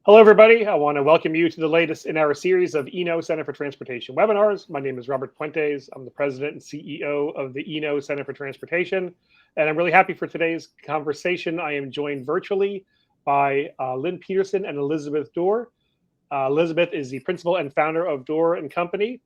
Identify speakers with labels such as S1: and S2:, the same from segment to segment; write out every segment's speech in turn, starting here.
S1: Hello, everybody. I want to welcome you to the latest in our series of ENO Center for Transportation webinars. My name is Robert Puentes. I'm the president and CEO of the ENO Center for Transportation, and I'm really happy for today's conversation. I am joined virtually by Lynn Peterson and Elizabeth Dorr. Elizabeth is the principal and founder of Dorr and Company,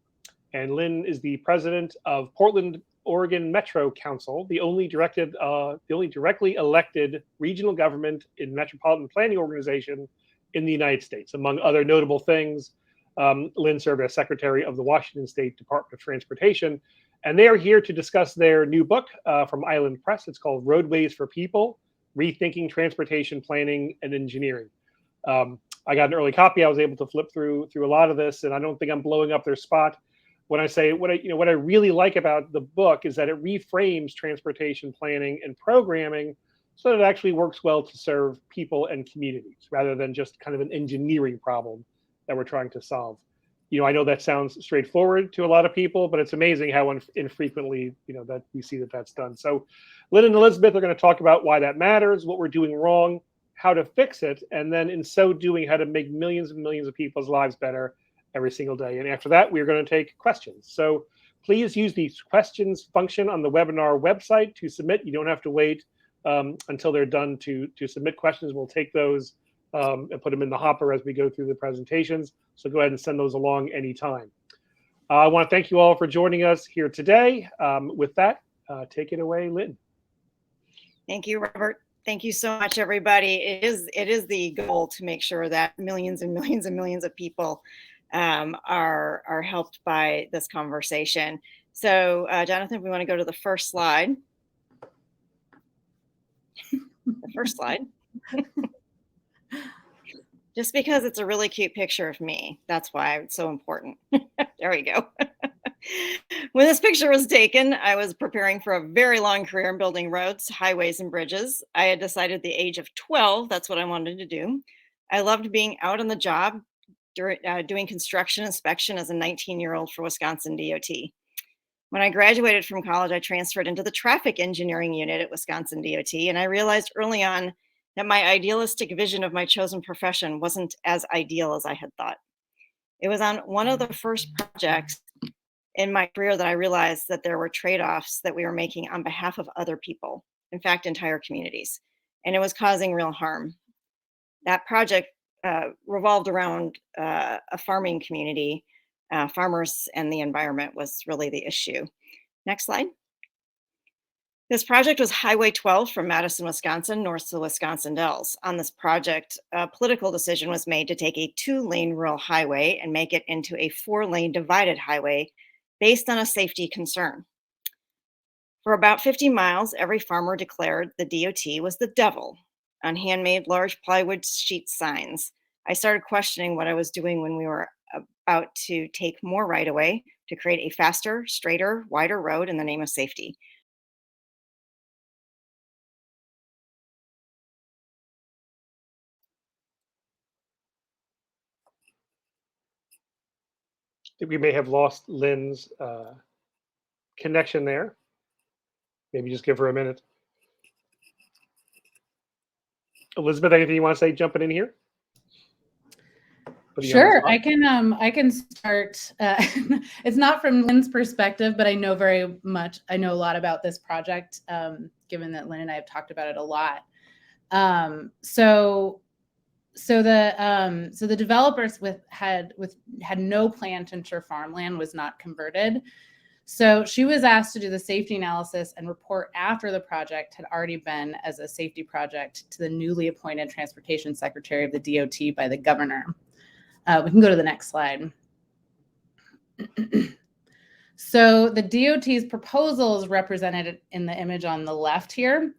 S1: and Lynn is the president of Portland, Oregon Metro Council, the only directly elected regional government in metropolitan planning organization in the United States. Among other notable things, Lynn served as secretary of the Washington State Department of Transportation, and they are here to discuss their new book from Island Press. It's called Roadways for People, Rethinking Transportation Planning and Engineering. I got an early copy. I was able to flip through a lot of this, and I don't think I'm blowing up their spot when I say what I really like about the book is that it reframes transportation planning and programming so that it actually works well to serve people and communities rather than just kind of an engineering problem that we're trying to solve. I know that sounds straightforward to a lot of people, but it's amazing how infrequently, that we see that that's done. So Lynn and Elizabeth are going to talk about why that matters, what we're doing wrong, how to fix it, and then in so doing, how to make millions and millions of people's lives better every single day. And after that, we're going to take questions. So please use the questions function on the webinar website to submit. You don't have to wait until they're done to submit questions. We'll take those and put them in the hopper as we go through the presentations. So go ahead and send those along anytime. I want to thank you all for joining us here today. With that, take it away, Lynn.
S2: Thank you, Robert. Thank you so much, everybody. It is the goal to make sure that millions and millions and millions of people are helped by this conversation. So, Jonathan, we want to go to the first slide. The first slide. Just because it's a really cute picture of me. That's why it's so important. There we go. When this picture was taken, I was preparing for a very long career in building roads, highways, and bridges. I had decided at the age of 12, that's what I wanted to do. I loved being out on the job, doing construction inspection as a 19-year-old for Wisconsin DOT. When I graduated from college, I transferred into the traffic engineering unit at Wisconsin DOT, and I realized early on that my idealistic vision of my chosen profession wasn't as ideal as I had thought. It was on one of the first projects in my career that I realized that there were trade-offs that we were making on behalf of other people, in fact, entire communities, and it was causing real harm. That project revolved around a farming community. Farmers and the environment was really the issue. Next slide. This project was Highway 12 from Madison, Wisconsin, north to Wisconsin Dells. On this project, a political decision was made to take a 2-lane rural highway and make it into a 4-lane divided highway based on a safety concern. For about 50 miles, every farmer declared the DOT was the devil on handmade large plywood sheet signs. I started questioning what I was doing when we were about to take more right-of-way to create a faster, straighter, wider road in the name of safety.
S1: I think we may have lost Lynn's connection there. Maybe just give her a minute. Elizabeth, anything you want to say jumping in here?
S3: Sure, I can start. It's not from Lynn's perspective, but I know a lot about this project, given that Lynn and I have talked about it a lot. So the developers had no plan to ensure farmland was not converted. So she was asked to do the safety analysis and report after the project had already been as a safety project to the newly appointed Transportation Secretary of the DOT by the governor. We can go to the next slide. So the DOT's proposal is represented in the image on the left here,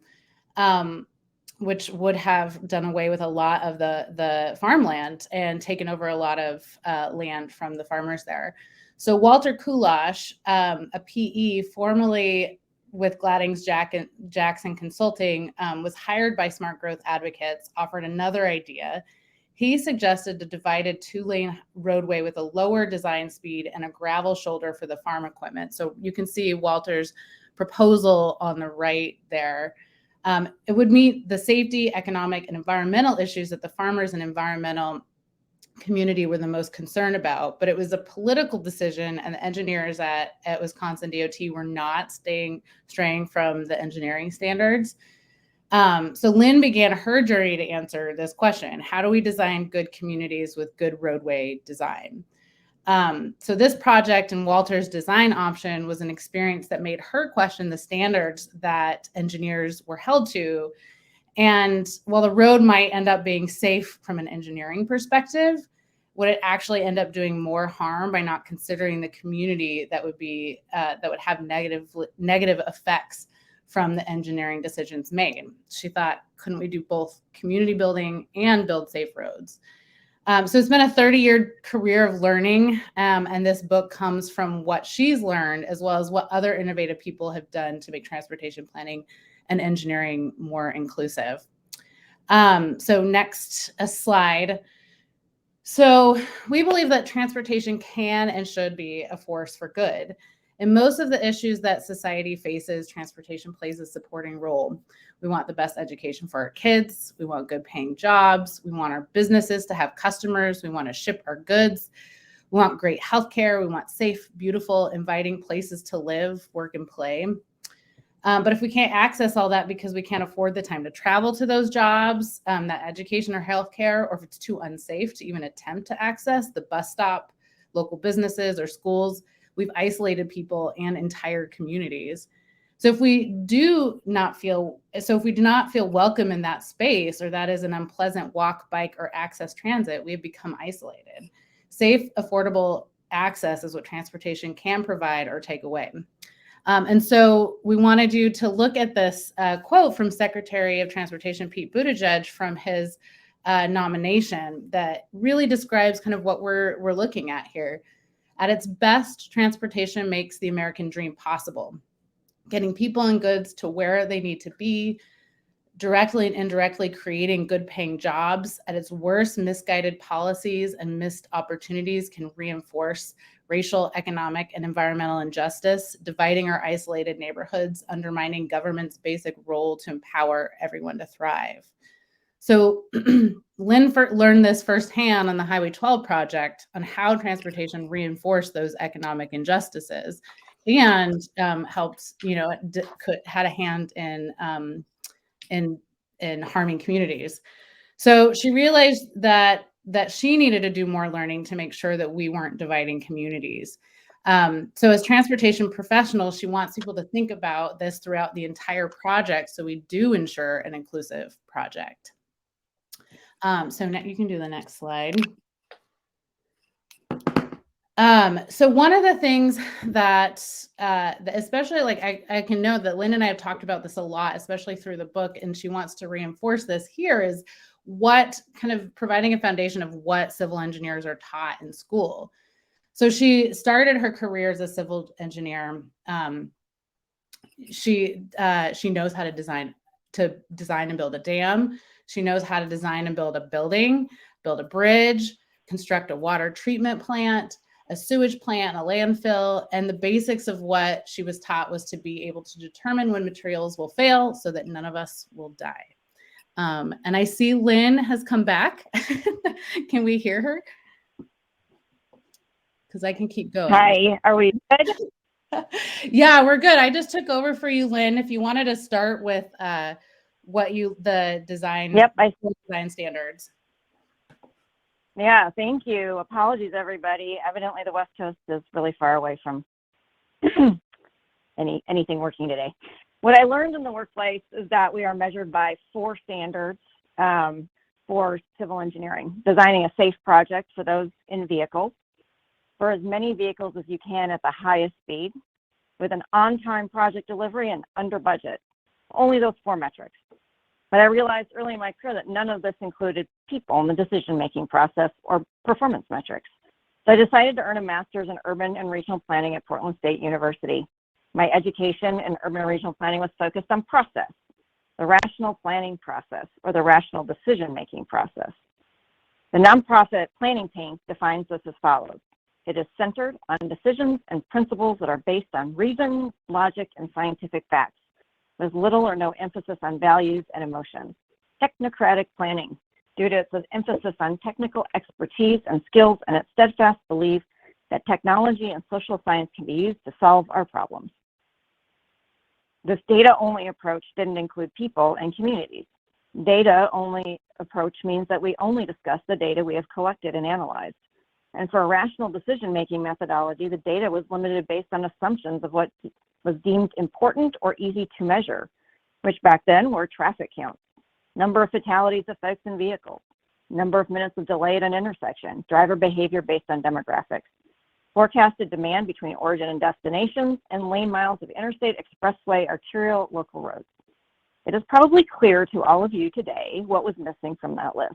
S3: which would have done away with a lot of the farmland and taken over a lot of land from the farmers there. So Walter Kulash, a PE formerly with Gladdings Jackson Consulting, was hired by Smart Growth Advocates, offered another idea. He suggested a divided 2-lane roadway with a lower design speed and a gravel shoulder for the farm equipment. So you can see Walter's proposal on the right there. It would meet the safety, economic, and environmental issues that the farmers and environmental community were the most concerned about, but it was a political decision, and the engineers at Wisconsin DOT were not straying from the engineering standards. So Lynn began her journey to answer this question: how do we design good communities with good roadway design? So this project and Walter's design option was an experience that made her question the standards that engineers were held to. And while the road might end up being safe from an engineering perspective, would it actually end up doing more harm by not considering the community that would have negative effects from the engineering decisions made? She thought, couldn't we do both community building and build safe roads? So it's been a 30-year career of learning, and this book comes from what she's learned as well as what other innovative people have done to make transportation planning and engineering more inclusive. So next, a slide. So we believe that transportation can and should be a force for good. In most of the issues that society faces, transportation plays a supporting role. We want the best education for our kids. We want good paying jobs. We want our businesses to have customers. We want to ship our goods. We want great healthcare. We want safe, beautiful, inviting places to live, work, and play. But if we can't access all that because we can't afford the time to travel to those jobs, that education or healthcare, or if it's too unsafe to even attempt to access the bus stop, local businesses, or schools, we've isolated people and entire communities. So if we do not feel welcome in that space, or that is an unpleasant walk, bike, or access transit, we have become isolated. Safe, affordable access is what transportation can provide or take away. And so we wanted you to look at this quote from Secretary of Transportation Pete Buttigieg from his nomination that really describes kind of what we're looking at here. At its best, transportation makes the American dream possible, getting people and goods to where they need to be, directly and indirectly creating good paying jobs. At its worst, misguided policies and missed opportunities can reinforce racial, economic, and environmental injustice, dividing our isolated neighborhoods, undermining government's basic role to empower everyone to thrive. So Lynn learned this firsthand on the Highway 12 project on how transportation reinforced those economic injustices and helped, had a hand in harming communities. So she realized that she needed to do more learning to make sure that we weren't dividing communities. So as transportation professionals, she wants people to think about this throughout the entire project so we do ensure an inclusive project. So now you can do the next slide. So one of the things that especially I can know that Lynn and I have talked about this a lot, especially through the book, and she wants to reinforce this here, is what kind of providing a foundation of what civil engineers are taught in school. So she started her career as a civil engineer. She knows how to design and build a dam. She knows how to design and build a building, build a bridge, construct a water treatment plant, a sewage plant, a landfill, and the basics of what she was taught was to be able to determine when materials will fail so that none of us will die. And I see Lynn has come back. Can we hear her? Because I can keep going.
S4: Hi, are we good?
S3: Yeah, we're good. I just took over for you, Lynn. If you wanted to start with the design, design standards.
S4: Yeah, thank you. Apologies, everybody. Evidently, the West Coast is really far away from anything working today. What I learned in the workplace is that we are measured by 4 standards for civil engineering: designing a safe project for those in vehicles, for as many vehicles as you can at the highest speed, with an on-time project delivery and under budget. Only those 4 metrics. But I realized early in my career that none of this included people in the decision-making process or performance metrics. So I decided to earn a master's in urban and regional planning at Portland State University. My education in urban and regional planning was focused on process, the rational planning process, or the rational decision-making process. The nonprofit planning tank defines this as follows. It is centered on decisions and principles that are based on reason, logic, and scientific facts. with little or no emphasis on values and emotions. Technocratic planning, due to its emphasis on technical expertise and skills and its steadfast belief that technology and social science can be used to solve our problems. This data-only approach didn't include people and communities. Data-only approach means that we only discuss the data we have collected and analyzed. And for a rational decision-making methodology, the data was limited based on assumptions of what was deemed important or easy to measure, which back then were traffic counts, number of fatalities of folks in vehicles, number of minutes of delay at an intersection, driver behavior based on demographics, forecasted demand between origin and destinations, and lane miles of interstate, expressway, arterial, local roads. It is probably clear to all of you today what was missing from that list,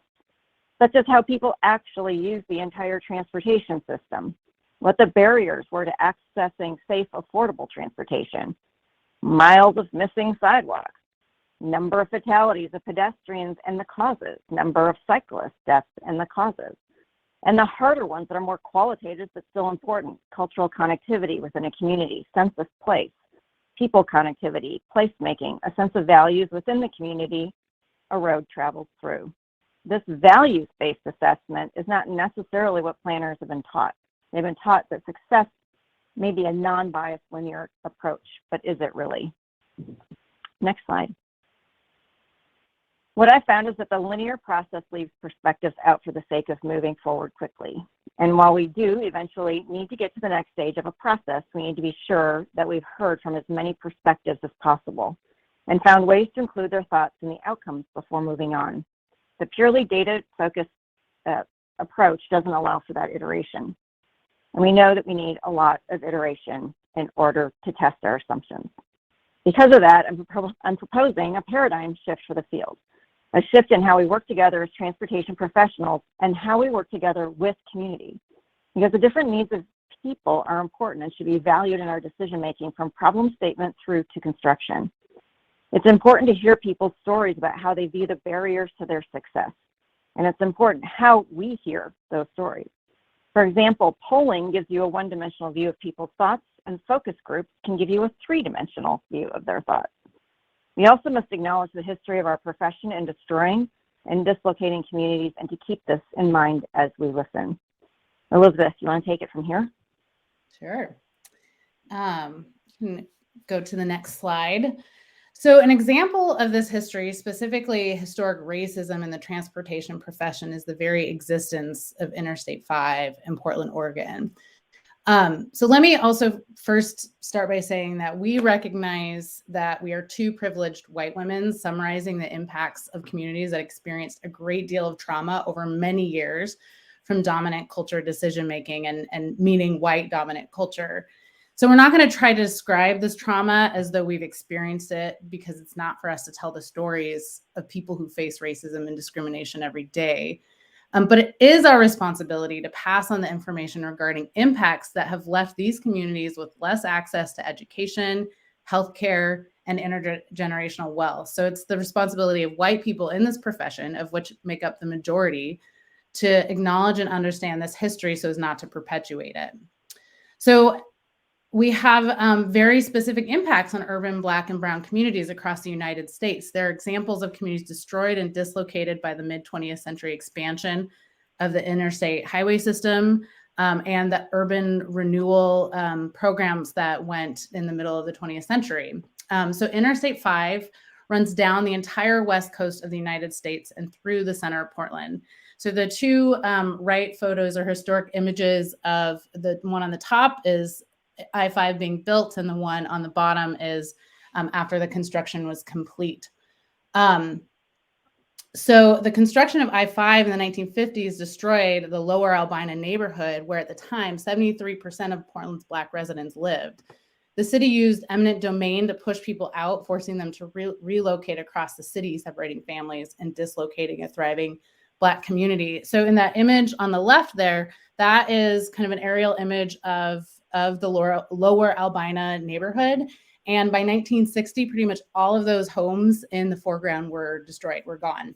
S4: such as how people actually use the entire transportation system, what the barriers were to accessing safe, affordable transportation, miles of missing sidewalks, number of fatalities of pedestrians and the causes, number of cyclist deaths and the causes, and the harder ones that are more qualitative but still important: cultural connectivity within a community, sense of place, people connectivity, placemaking, a sense of values within the community a road travels through. This values-based assessment is not necessarily what planners have been taught. They've been taught that success may be a non-biased linear approach, but is it really? Next slide. What I found is that the linear process leaves perspectives out for the sake of moving forward quickly. And while we do eventually need to get to the next stage of a process, we need to be sure that we've heard from as many perspectives as possible and found ways to include their thoughts in the outcomes before moving on. The purely data-focused approach doesn't allow for that iteration. And we know that we need a lot of iteration in order to test our assumptions. Because of that, I'm proposing a paradigm shift for the field, a shift in how we work together as transportation professionals and how we work together with community. Because the different needs of people are important and should be valued in our decision-making from problem statement through to construction. It's important to hear people's stories about how they view the barriers to their success. And it's important how we hear those stories. For example, polling gives you a one-dimensional view of people's thoughts, and focus groups can give you a three-dimensional view of their thoughts. We also must acknowledge the history of our profession in destroying and dislocating communities, and to keep this in mind as we listen. Elizabeth, you want to take it from here?
S3: Sure. Go to the next slide. So an example of this history, specifically historic racism in the transportation profession, is the very existence of Interstate 5 in Portland, Oregon. So let me also first start by saying that we recognize that we are two privileged white women summarizing the impacts of communities that experienced a great deal of trauma over many years from dominant culture decision-making and meaning white dominant culture. So we're not going to try to describe this trauma as though we've experienced it, because it's not for us to tell the stories of people who face racism and discrimination every day. But it is our responsibility to pass on the information regarding impacts that have left these communities with less access to education, healthcare, and intergenerational wealth. So it's the responsibility of white people in this profession, of which make up the majority, to acknowledge and understand this history so as not to perpetuate it. So we have very specific impacts on urban Black and Brown communities across the United States. There are examples of communities destroyed and dislocated by the mid-20th century expansion of the interstate highway system and the urban renewal programs that went in the middle of the 20th century. So Interstate 5 runs down the entire west coast of the United States and through the center of Portland. So the two right photos are historic images of the one on the top is I-5 being built, and the one on the bottom is after the construction was complete. So the construction of I-5 in the 1950s destroyed the Lower Albina neighborhood, where at the time 73% of Portland's Black residents lived. The city used eminent domain to push people out, forcing them to relocate across the city, separating families and dislocating a thriving Black community. So in that image on the left there, that is kind of an aerial image of the Lower Albina neighborhood. And by 1960, pretty much all of those homes in the foreground were destroyed, were gone.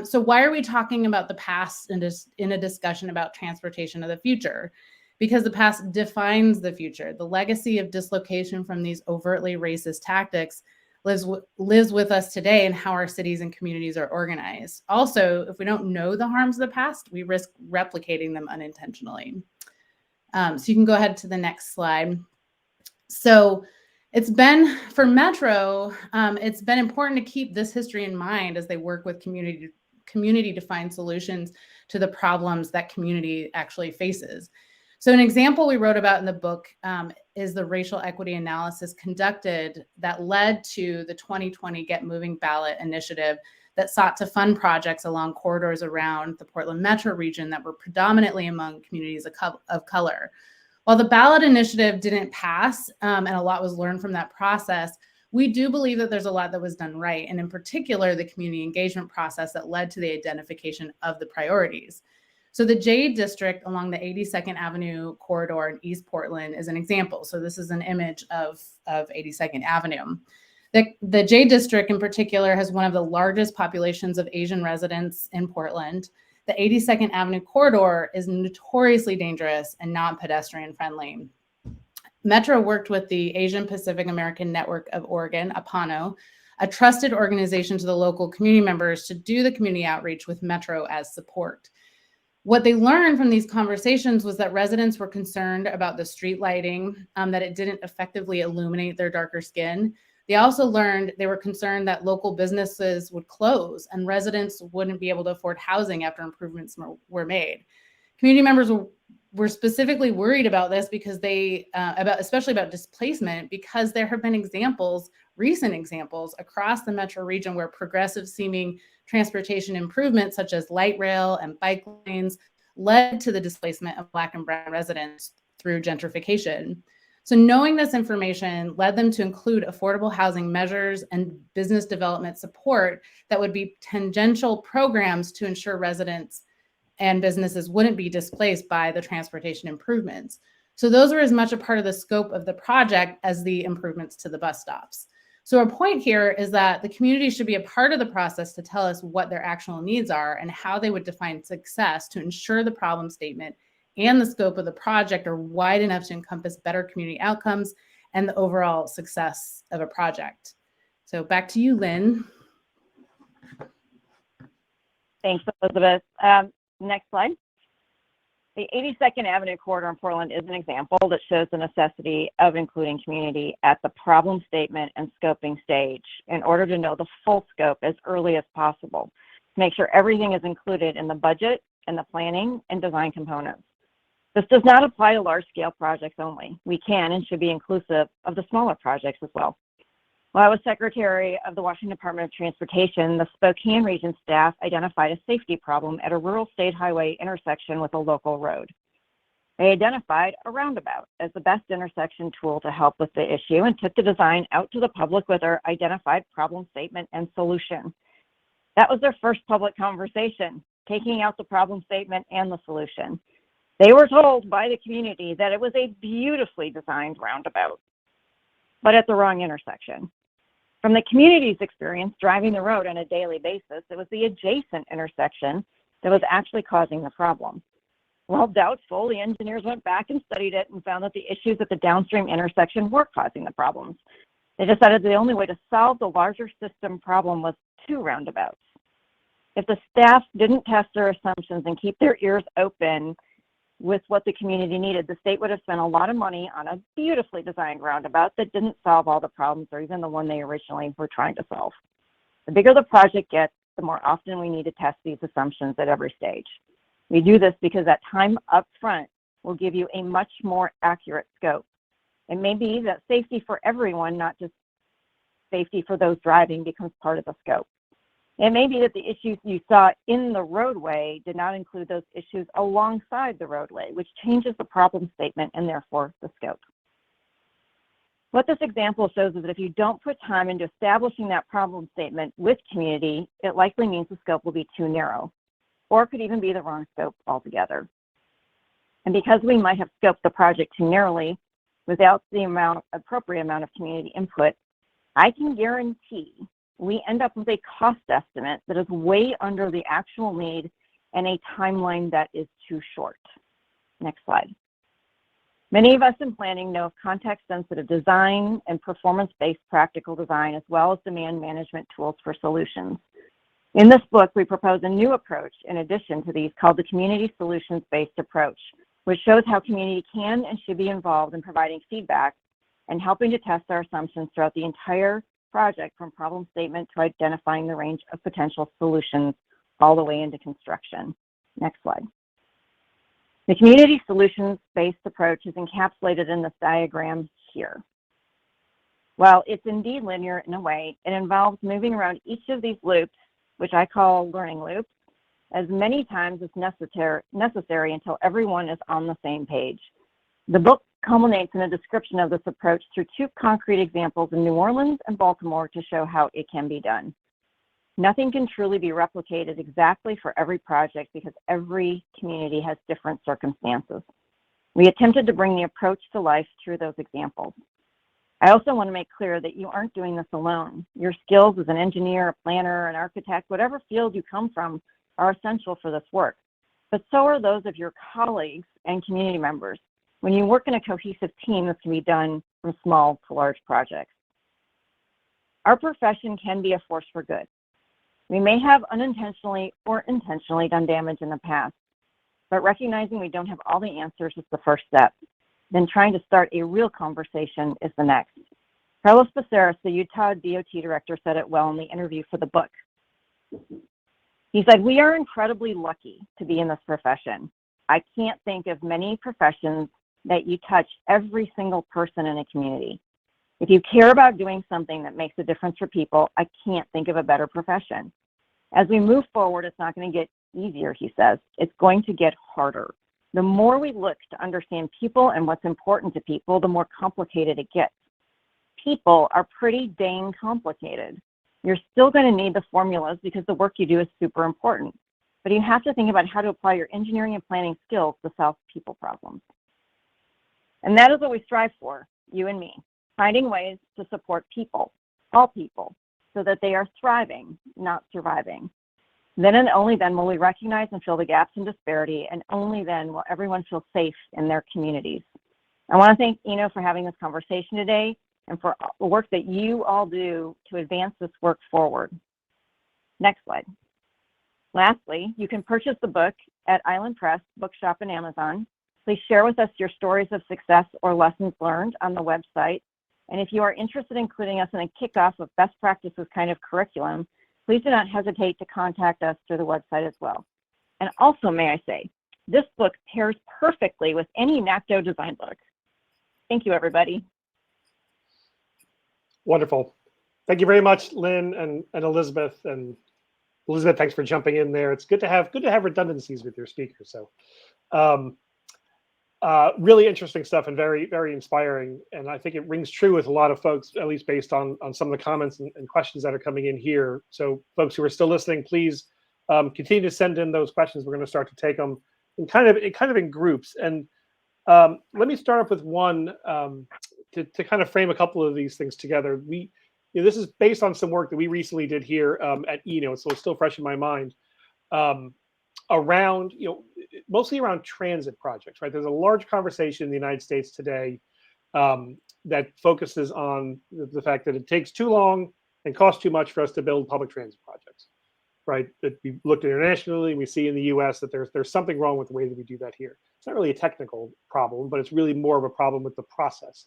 S3: So why are we talking about the past in a discussion about transportation of the future? Because the past defines the future. The legacy of dislocation from these overtly racist tactics lives with us today and how our cities and communities are organized. Also, if we don't know the harms of the past, we risk replicating them unintentionally. So you can go ahead to the next slide. So it's been, for Metro, it's been important to keep this history in mind as they work with community to find solutions to the problems that community actually faces. So an example we wrote about in the book is the racial equity analysis conducted that led to the 2020 Get Moving ballot initiative that sought to fund projects along corridors around the Portland metro region that were predominantly among communities of color. While the ballot initiative didn't pass and a lot was learned from that process, we do believe that there's a lot that was done right, and in particular, the community engagement process that led to the identification of the priorities. So the J District along the 82nd Avenue corridor in East Portland is an example. So this is an image of 82nd Avenue. The J District in particular has one of the largest populations of Asian residents in Portland. The 82nd Avenue corridor is notoriously dangerous and not pedestrian friendly. Metro worked with the Asian Pacific American Network of Oregon, APANO, a trusted organization to the local community members, to do the community outreach with Metro as support. What they learned from these conversations was that residents were concerned about the street lighting, that it didn't effectively illuminate their darker skin. They also learned they were concerned that local businesses would close and residents wouldn't be able to afford housing after improvements were made. Community members were specifically worried about this because especially about displacement, because there have been recent examples across the metro region where progressive seeming transportation improvements such as light rail and bike lanes led to the displacement of Black and Brown residents through gentrification. So knowing this information led them to include affordable housing measures and business development support that would be tangential programs to ensure residents and businesses wouldn't be displaced by the transportation improvements. So those were as much a part of the scope of the project as the improvements to the bus stops. So our point here is that the community should be a part of the process to tell us what their actual needs are and how they would define success to ensure the problem statement and the scope of the project are wide enough to encompass better community outcomes and the overall success of a project. So back to you, Lynn.
S4: Thanks, Elizabeth. Next slide. The 82nd Avenue corridor in Portland is an example that shows the necessity of including community at the problem statement and scoping stage in order to know the full scope as early as possible, to make sure everything is included in the budget and the planning and design components. This does not apply to large-scale projects only. We can and should be inclusive of the smaller projects as well. While I was Secretary of the Washington Department of Transportation, the Spokane region staff identified a safety problem at a rural state highway intersection with a local road. They identified a roundabout as the best intersection tool to help with the issue and took the design out to the public with their identified problem statement and solution. That was their first public conversation, taking out the problem statement and the solution. They were told by the community that it was a beautifully designed roundabout, but at the wrong intersection. From the community's experience driving the road on a daily basis, it was the adjacent intersection that was actually causing the problem. While doubtful, the engineers went back and studied it and found that the issues at the downstream intersection were causing the problems. They decided the only way to solve the larger system problem was 2 roundabouts. If the staff didn't test their assumptions and keep their ears open with what the community needed, the state would have spent a lot of money on a beautifully designed roundabout that didn't solve all the problems or even the one they originally were trying to solve. The bigger the project gets, the more often we need to test these assumptions at every stage. We do this because that time up front will give you a much more accurate scope. It may be that safety for everyone, not just safety for those driving, becomes part of the scope. It may be that the issues you saw in the roadway did not include those issues alongside the roadway, which changes the problem statement and therefore the scope. What this example shows is that if you don't put time into establishing that problem statement with community, it likely means the scope will be too narrow, or could even be the wrong scope altogether. And because we might have scoped the project too narrowly without the appropriate amount of community input, I can guarantee we end up with a cost estimate that is way under the actual need and a timeline that is too short. Next slide. Many of us in planning know of context-sensitive design and performance-based practical design, as well as demand management tools for solutions. In this book, we propose a new approach in addition to these called the community solutions-based approach, which shows how community can and should be involved in providing feedback and helping to test our assumptions throughout the entire project, from problem statement to identifying the range of potential solutions all the way into construction. Next slide. The community solutions-based approach is encapsulated in this diagram here. While it's indeed linear in a way, it involves moving around each of these loops, which I call learning loops, as many times as necessary until everyone is on the same page. The book culminates in a description of this approach through two concrete examples in New Orleans and Baltimore to show how it can be done. Nothing can truly be replicated exactly for every project because every community has different circumstances. We attempted to bring the approach to life through those examples. I also want to make clear that you aren't doing this alone. Your skills as an engineer, a planner, an architect, whatever field you come from, are essential for this work. But so are those of your colleagues and community members. When you work in a cohesive team, this can be done from small to large projects. Our profession can be a force for good. We may have unintentionally or intentionally done damage in the past, but recognizing we don't have all the answers is the first step. Then trying to start a real conversation is the next. Carlos Becerras, the Utah DOT director, said it well in the interview for the book. He said, "We are incredibly lucky to be in this profession. I can't think of many professions that you touch every single person in a community. If you care about doing something that makes a difference for people, I can't think of a better profession. As we move forward, it's not going to get easier," he says. "It's going to get harder. The more we look to understand people and what's important to people, the more complicated it gets. People are pretty dang complicated. You're still going to need the formulas because the work you do is super important. But you have to think about how to apply your engineering and planning skills to solve people problems." And that is what we strive for, you and me, finding ways to support people, all people, so that they are thriving, not surviving. Then and only then will we recognize and fill the gaps in disparity, and only then will everyone feel safe in their communities. I want to thank Eno for having this conversation today and for the work that you all do to advance this work forward. Next slide. Lastly, you can purchase the book at Island Press, Bookshop, and Amazon. Please share with us your stories of success or lessons learned on the website. And if you are interested in including us in a kickoff of best practices kind of curriculum, please do not hesitate to contact us through the website as well. And also, may I say, this book pairs perfectly with any NACDO design book. Thank you, everybody.
S1: Wonderful. Thank you very much, Lynn and Elizabeth. And Elizabeth, thanks for jumping in there. It's good to have redundancies with your speakers. So really interesting stuff and very, very inspiring. And I think it rings true with a lot of folks, at least based on some of the comments and questions that are coming in here. So folks who are still listening, please continue to send in those questions. We're going to start to take them in kind of in groups. And let me start off with one to kind of frame a couple of these things together. This is based on some work that we recently did here at Eno, so it's still fresh in my mind. Around, mostly around transit projects, right? There's a large conversation in the United States today that focuses on the fact that it takes too long and costs too much for us to build public transit projects, right? That we looked internationally, we see in the US that there's something wrong with the way that we do that here. It's not really a technical problem, but it's really more of a problem with the process.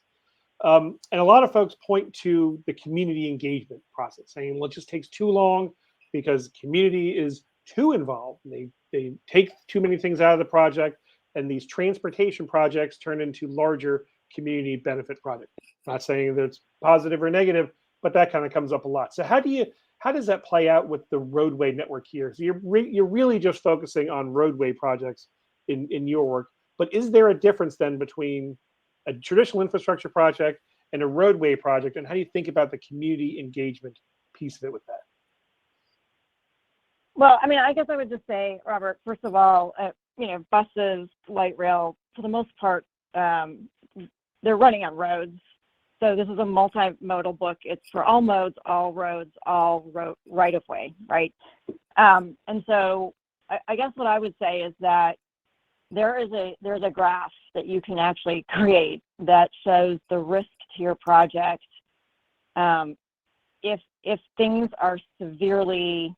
S1: And a lot of folks point to the community engagement process, saying, well, it just takes too long because community is too involved. They take too many things out of the project, and these transportation projects turn into larger community benefit projects. Not saying that it's positive or negative, but that kind of comes up a lot. So how does that play out with the roadway network here? So you're really just focusing on roadway projects in your work, but is there a difference then between a traditional infrastructure project and a roadway project, and how do you think about the community engagement piece of it with that?
S4: Well, I mean, I guess I would just say, Robert, first of all, buses, light rail, for the most part, they're running on roads. So this is a multimodal book. It's for all modes, all roads, all right of way, right? And so I guess what I would say is that there's a graph that you can actually create that shows the risk to your project if things are severely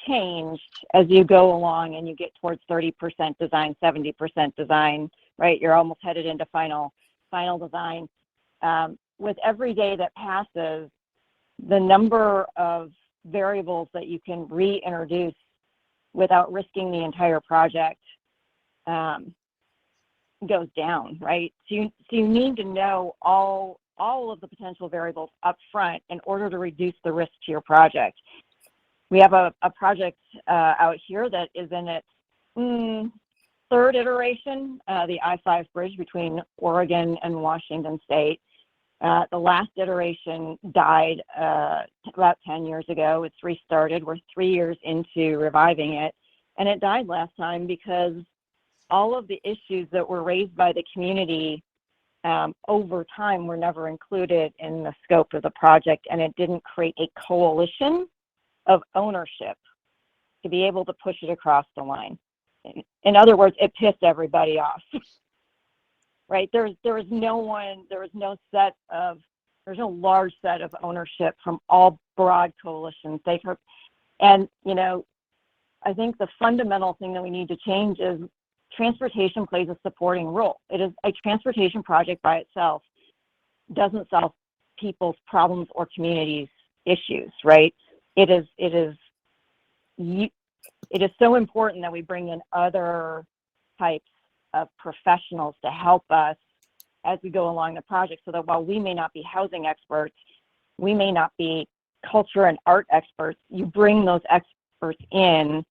S4: changed as you go along and you get towards 30% design, 70% design, right? You're almost headed into final design. With every day that passes, the number of variables that you can reintroduce without risking the entire project goes down, right? So you need to know all of the potential variables up front in order to reduce the risk to your project. We have a project out here that is in its third iteration, the I-5 bridge between Oregon and Washington State. The last iteration died about 10 years ago. It's restarted. We're 3 years into reviving it. And it died last time because all of the issues that were raised by the community over time were never included in the scope of the project, and it didn't create a coalition of ownership to be able to push it across the line. In other words, it pissed everybody off. Right? There's no large set of ownership from all broad coalitions. And I think the fundamental thing that we need to change is transportation plays a supporting role. It is a transportation project by itself doesn't solve people's problems or communities' issues, right? It is so important that we bring in other types of professionals to help us as we go along the project, so that while we may not be housing experts, we may not be culture and art experts, you bring those experts in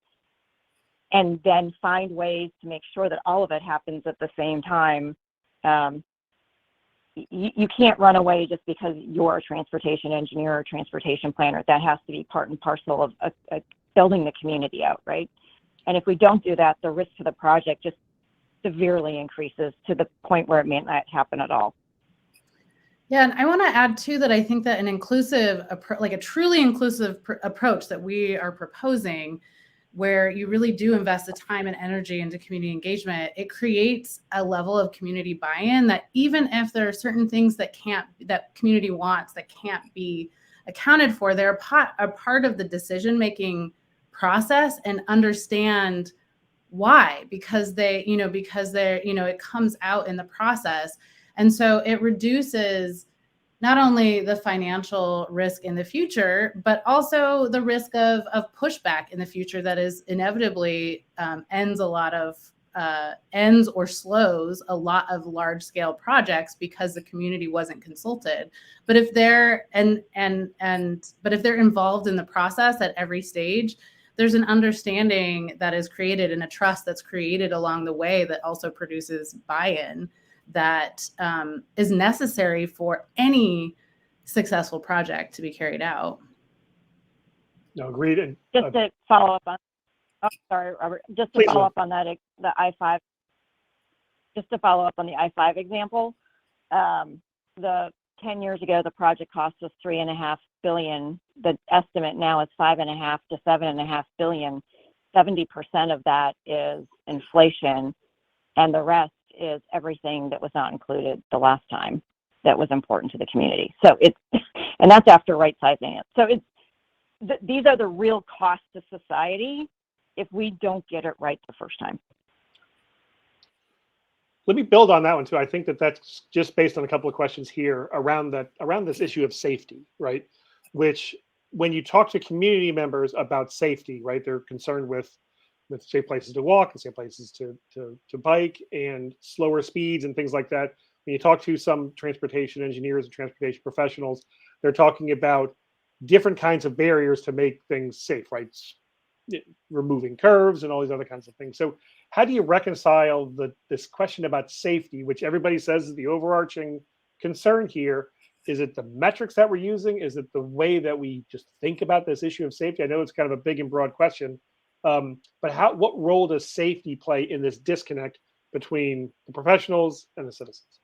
S4: and then find ways to make sure that all of it happens at the same time. You can't run away just because you're a transportation engineer or transportation planner. That has to be part and parcel of building the community out, right? And if we don't do that, the risk to the project just severely increases to the point where it may not happen at all.
S3: Yeah, and I want to add too that I think that an inclusive, like a truly inclusive approach that we are proposing, where you really do invest the time and energy into community engagement, it creates a level of community buy-in that even if there are certain things that community wants that can't be accounted for, they're a part of the decision-making process and understand why, because it comes out in the process. And so it reduces not only the financial risk in the future, but also the risk of pushback in the future that is inevitably ends or slows a lot of large scale projects because the community wasn't consulted. But if they're but if they're involved in the process at every stage, there's an understanding that is created and a trust that's created along the way that also produces buy-in that is necessary for any successful project to be carried out.
S1: No, agreed. And
S4: just to follow up on, sorry, Robert, just to follow up on that, the I-5, just to follow up on the I-5 example, the 10 years ago, the project cost us $3.5 billion. The estimate now is $5.5 to $7.5 billion. 70% of that is inflation, and the rest is everything that was not included the last time that was important to the community. So and that's after right sizing it. So these are the real costs to society if we don't get it right the first time.
S1: Let me build on that one too. I think that's just based on a couple of questions here around this issue of safety, right? Which when you talk to community members about safety, right, they're concerned with safe places to walk and safe places to bike and slower speeds and things like that. When you talk to some transportation engineers and transportation professionals, they're talking about different kinds of barriers to make things safe, right? Removing curves and all these other kinds of things. So how do you reconcile this question about safety, which everybody says is the overarching concern here? Is it the metrics that we're using? Is it the way that we just think about this issue of safety? I know it's kind of a big and broad question, but what role does safety play in this disconnect between the professionals and the citizens?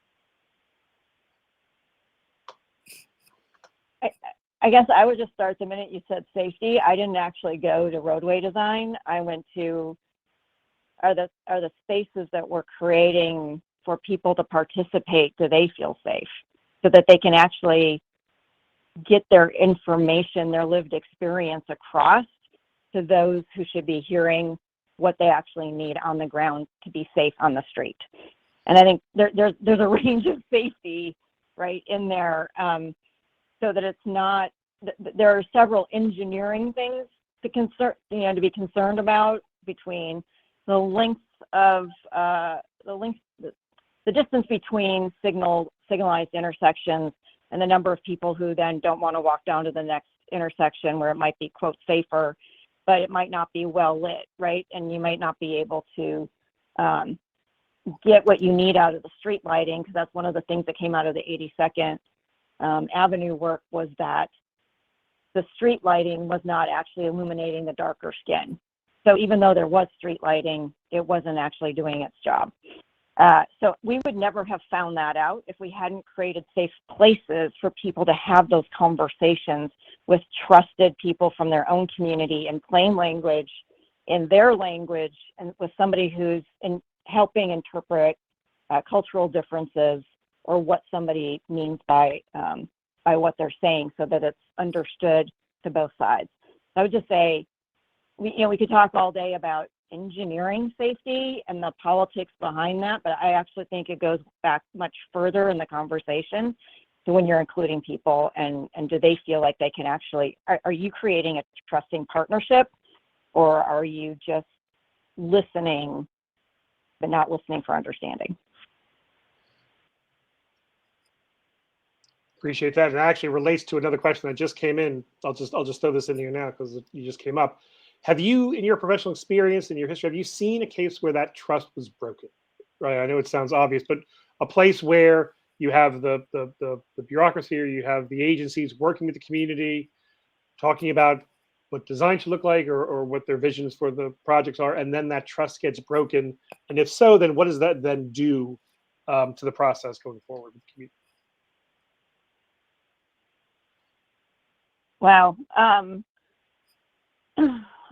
S4: I guess I would just start the minute you said safety. I didn't actually go to roadway design. I went to are the spaces that we're creating for people to participate, do they feel safe so that they can actually get their information, their lived experience across to those who should be hearing what they actually need on the ground to be safe on the street. And I think there's a range of safety right in there, so that it's not, there are several engineering things to be concerned about between the length of the distance between signalized intersections and the number of people who then don't want to walk down to the next intersection where it might be, quote, safer, but it might not be well lit, right? And you might not be able to get what you need out of the street lighting, because that's one of the things that came out of the 82nd Avenue work, was that the street lighting was not actually illuminating the darker skin. So even though there was street lighting, it wasn't actually doing its job. So we would never have found that out if we hadn't created safe places for people to have those conversations with trusted people from their own community in plain language, in their language, and with somebody who's helping interpret cultural differences or what somebody means by what they're saying, so that it's understood to both sides. I would just say, we could talk all day about engineering safety and the politics behind that, but I actually think it goes back much further in the conversation to when you're including people and do they feel like they can actually, are you creating a trusting partnership, or are you just listening but not listening for understanding?
S1: Appreciate that. And it actually relates to another question that just came in. I'll just throw this in here now because you just came up. Have you, in your professional experience, in your history, have you seen a case where that trust was broken? Right. I know it sounds obvious, but a place where you have the bureaucracy, or you have the agencies working with the community, talking about what design should look like, or what their visions for the projects are, and then that trust gets broken. And if so, then what does that then do to the process going forward with the community?
S4: Wow.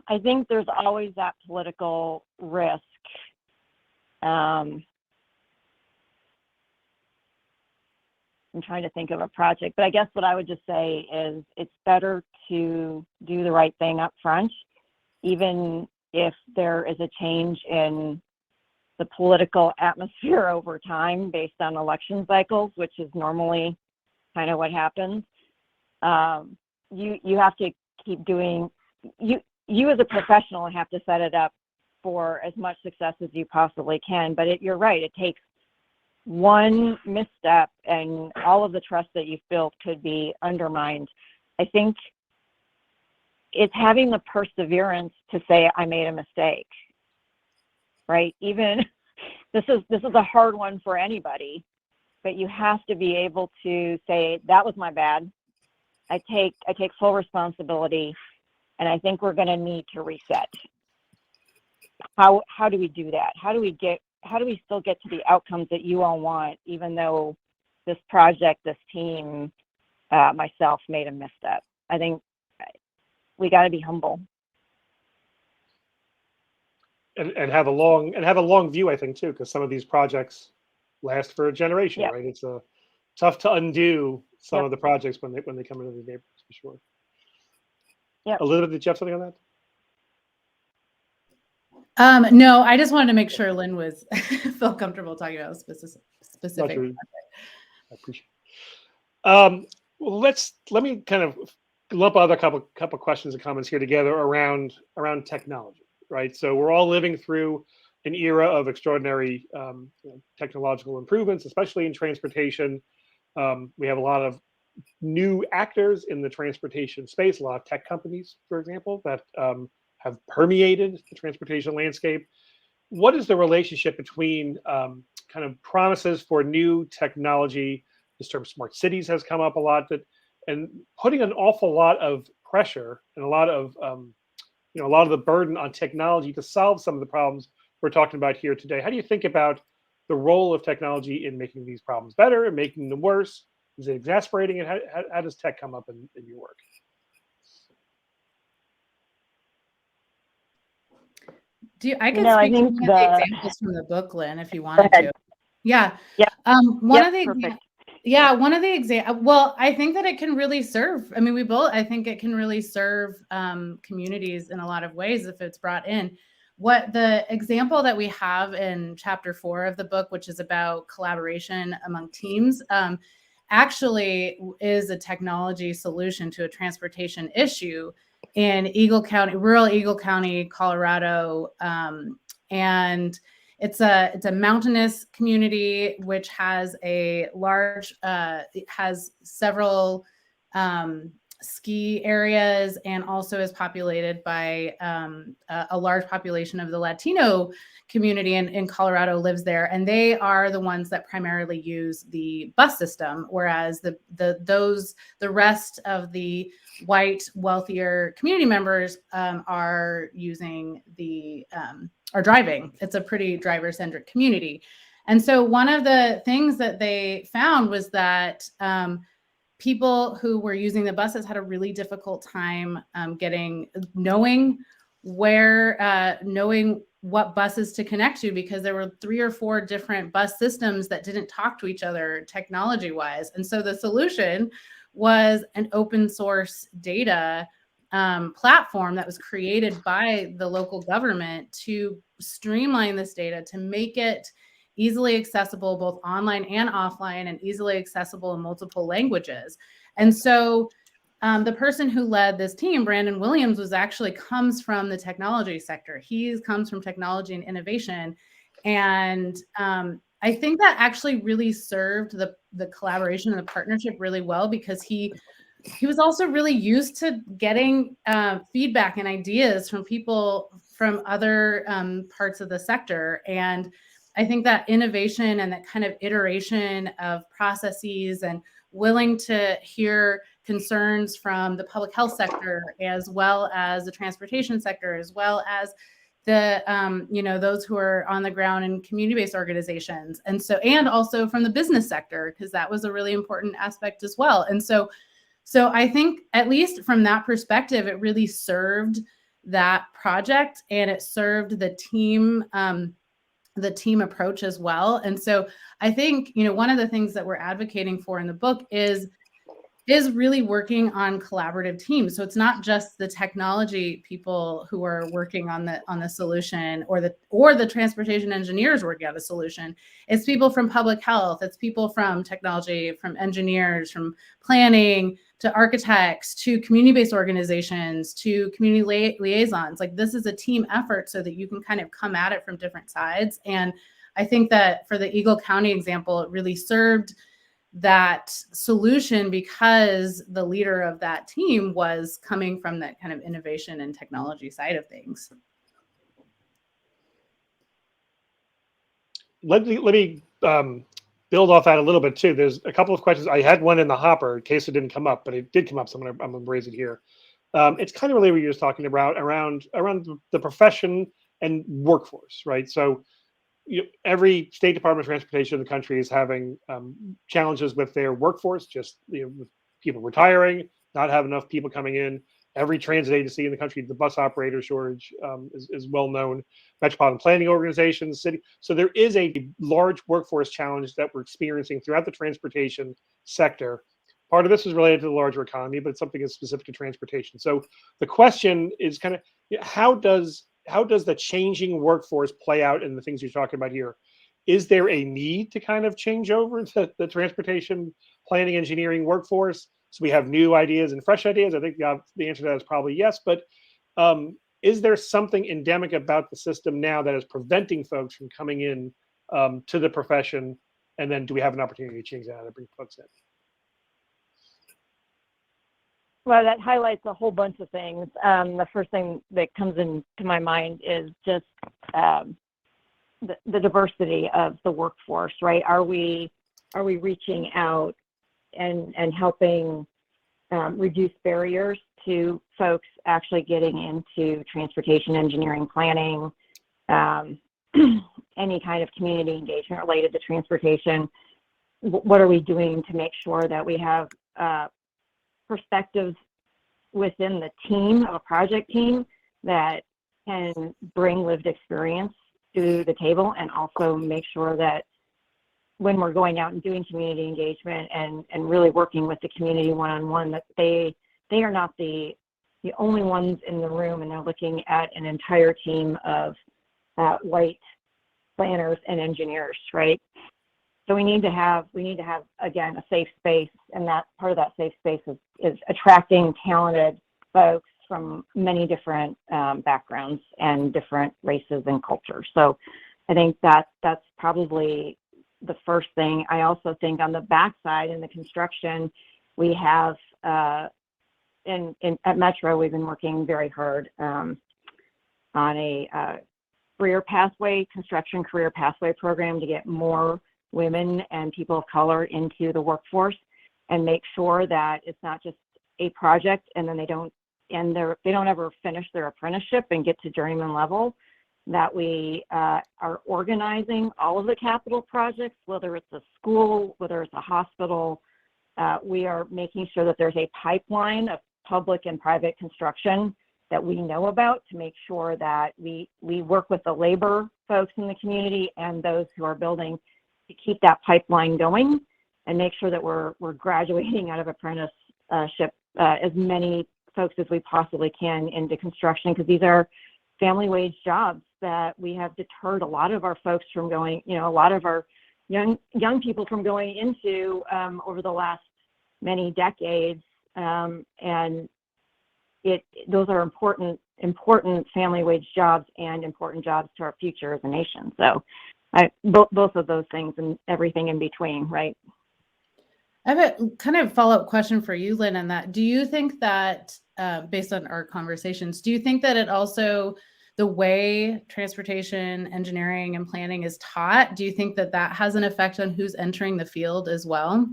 S4: I think there's always that political risk. I'm trying to think of a project, but I guess what I would just say is it's better to do the right thing up front, even if there is a change in the political atmosphere over time based on election cycles, which is normally kind of what happens. You have to keep doing, you as a professional have to set it up for as much success as you possibly can. But you're right, it takes one misstep and all of the trust that you've built could be undermined. I think it's having the perseverance to say, I made a mistake, right? Even this is a hard one for anybody, but you have to be able to say, that was my bad. I take full responsibility, and I think we're going to need to reset. How do we do that? How do we still get to the outcomes that you all want, even though this project, this team, myself made a misstep? I think we got to be humble
S1: and have a long view, I think, too, because some of these projects last for a generation,
S4: Yep.
S1: right? It's tough to undo some
S4: Yep.
S1: of the projects when they come into the neighborhoods, for sure.
S4: Yep.
S1: Elizabeth, did you have something on that?
S3: No, I just wanted to make sure Lynn was felt comfortable talking about a specific.
S1: I appreciate it. Well, let me kind of lump other couple questions and comments here together around technology, right? So we're all living through an era of extraordinary technological improvements, especially in transportation. We have a lot of new actors in the transportation space, a lot of tech companies, for example, that have permeated the transportation landscape. What is the relationship between kind of promises for new technology? This term smart cities has come up a lot, and putting an awful lot of pressure and a lot of the burden on technology to solve some of the problems we're talking about here today. How do you think about the role of technology in making these problems better and making them worse? Is it exasperating? And how does tech come up in your work?
S3: I can
S4: I
S3: speak to
S4: think
S3: one of the examples from the book, Lynn, if you
S4: Go
S3: wanted
S4: ahead.
S3: to. Yeah.
S4: Yep.
S3: One
S4: Yep,
S3: of the
S4: perfect.
S3: one of the examples, well, I think that it can really serve. I mean, I think it can really serve communities in a lot of ways if it's brought in. What the example that we have in chapter 4 of the book, which is about collaboration among teams, actually is a technology solution to a transportation issue in rural Eagle County, Colorado. And it's a mountainous community which has a large, it has several ski areas, and also is populated by a large population of the Latino community in Colorado lives there, and they are the ones that primarily use the bus system, whereas the rest of the white, wealthier community members are using are driving. It's a pretty driver-centric community. And so one of the things that they found was that people who were using the buses had a really difficult time knowing what buses to connect to, because there were 3 or 4 different bus systems that didn't talk to each other technology-wise. And so the solution was an open source data platform that was created by the local government to streamline this data, to make it easily accessible both online and offline, and easily accessible in multiple languages. And so the person who led this team, Brandon Williams, comes from the technology sector. He comes from technology and innovation. And I think that actually really served the collaboration and the partnership really well, because he was also really used to getting feedback and ideas from people from other parts of the sector. And I think that innovation and that kind of iteration of processes, and willing to hear concerns from the public health sector, as well as the transportation sector, as well as the those who are on the ground in community-based organizations, and also from the business sector, because that was a really important aspect as well. And so I think, at least from that perspective, it really served that project, and it served the team approach as well. And so I think, one of the things that we're advocating for in the book is really working on collaborative teams. So it's not just the technology people who are working on the solution, or the transportation engineers working on the solution. It's people from public health, it's people from technology, from engineers, from planning, to architects, to community-based organizations, to community liaisons. Like, this is a team effort, so that you can kind of come at it from different sides. And I think that for the Eagle County example, it really served that solution, because the leader of that team was coming from that kind of innovation and technology side of things.
S1: Let me build off that a little bit too. There's a couple of questions. I had one in the hopper in case it didn't come up, but it did come up, so I'm gonna raise it here. It's kind of really what you're just talking about around the profession and workforce, right? So every state department of transportation in the country is having challenges with their workforce, just with people retiring, not have enough people coming in. Every transit agency in the country, the bus operator shortage is well known. Metropolitan planning organizations, city. So there is a large workforce challenge that we're experiencing throughout the transportation sector. Part of this is related to the larger economy, but it's something that's specific to transportation. So the question is kind of, how does the changing workforce play out in the things you're talking about here? Is there a need to kind of change over the transportation planning engineering workforce, so we have new ideas and fresh ideas? I think the answer to that is probably yes. But is there something endemic about the system now that is preventing folks from coming in to the profession? And then do we have an opportunity to change that and bring folks in?
S4: Well, that highlights a whole bunch of things. The first thing that comes into my mind is just the diversity of the workforce, right? Are we reaching out and helping reduce barriers to folks actually getting into transportation engineering planning, any kind of community engagement related to transportation? What are we doing to make sure that we have perspectives within the team, of a project team, that can bring lived experience to the table, and also make sure that when we're going out and doing community engagement and really working with the community one-on-one, that they are not the only ones in the room, and they're looking at an entire team of white planners and engineers, right? So we need to have again a safe space, and that part of that safe space is attracting talented folks from many different backgrounds and different races and cultures. So I think that's probably the first thing. I also think on the backside in the construction, we have at Metro, we've been working very hard on a construction career pathway program to get more women and people of color into the workforce, and make sure that it's not just a project and then they don't ever finish their apprenticeship and get to journeyman level, that we are organizing all of the capital projects, whether it's a school, whether it's a hospital. We are making sure that there's a pipeline of public and private construction that we know about, to make sure that we work with the labor folks in the community and those who are building to keep that pipeline going, and make sure that we're graduating out of apprenticeship as many folks as we possibly can into construction, because these are family wage jobs that we have deterred a lot of our folks from going, a lot of our young people from going into over the last many decades. And those are important family wage jobs and important jobs to our future as a nation. So both of those things and everything in between, right?
S3: I have a kind of follow-up question for you, Lynn, on that. Do you think that, based on our conversations, do you think that it also, the way transportation, engineering, and planning is taught, do you think that that has an effect on who's entering the field as well?